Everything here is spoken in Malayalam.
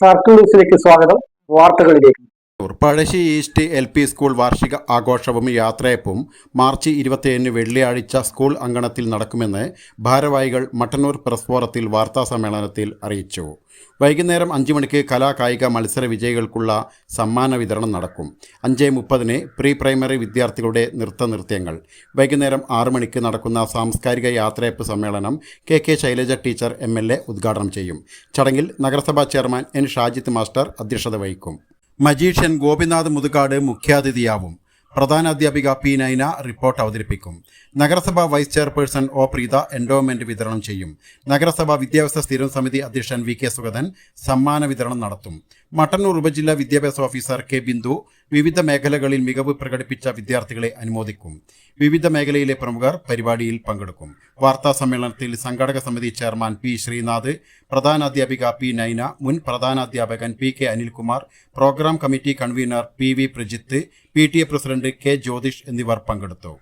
സർക്കിൾ ന്യൂസിലേക്ക് സ്വാഗതം. വാർത്തകളിലേക്ക്. പഴശ്ശി ഈസ്റ്റ് LP സ്കൂൾ വാർഷിക ആഘോഷവും യാത്രയപ്പും മാർച്ച് 27 വെള്ളിയാഴ്ച സ്കൂൾ അങ്കണത്തിൽ നടക്കുമെന്ന് ഭാരവാഹികൾ മട്ടന്നൂർ പ്രസ് ഫോറത്തിൽ വാർത്താസമ്മേളനത്തിൽ അറിയിച്ചു. വൈകുന്നേരം 5 മണിക്ക് കലാകായിക മത്സര വിജയികൾക്കുള്ള സമ്മാന വിതരണം നടക്കും. 5:30 പ്രീ പ്രൈമറി വിദ്യാർത്ഥികളുടെ നൃത്തനൃത്യങ്ങൾ. വൈകുന്നേരം 6 മണിക്ക് നടക്കുന്ന സാംസ്കാരിക യാത്രയപ്പ് സമ്മേളനം KK ശൈലജ ടീച്ചർ MLA ഉദ്ഘാടനം ചെയ്യും. ചടങ്ങിൽ നഗരസഭാ ചെയർമാൻ N ഷാജിത്ത് മാസ്റ്റർ അധ്യക്ഷത വഹിക്കും. മജീഷ്യൻ ഗോപിനാഥ് മുതുകാട് മുഖ്യാതിഥിയാവും. പ്രധാനാധ്യാപിക P നൈന റിപ്പോർട്ട് അവതരിപ്പിക്കും. നഗരസഭാ vice chairperson O Preetha endowment വിതരണം ചെയ്യും. നഗരസഭാ വിദ്യാഭ്യാസ സ്ഥിരം സമിതി അധ്യക്ഷൻ VK സുഗതൻ സമ്മാന വിതരണം നടത്തും. മട്ടന്നൂർ ഉപജില്ലാ വിദ്യാഭ്യാസ ഓഫീസർ K ബിന്ദു വിവിധ മേഖലകളിൽ മികവ് പ്രകടിപ്പിച്ച വിദ്യാർത്ഥികളെ അനുമോദിക്കും. വിവിധ മേഖലയിലെ പ്രമുഖർ പരിപാടിയിൽ പങ്കെടുക്കും. വാർത്താ സമ്മേളനത്തിൽ സംഘാടക സമിതി ചെയർമാൻ P ശ്രീനാഥ്, പ്രധാനാധ്യാപിക P നൈന, മുൻ പ്രധാനാധ്യാപകൻ PK Anilkumar, program committee convener PV Prajith, PTA president K Jyothish എന്നിവർ പങ്കെടുത്തു.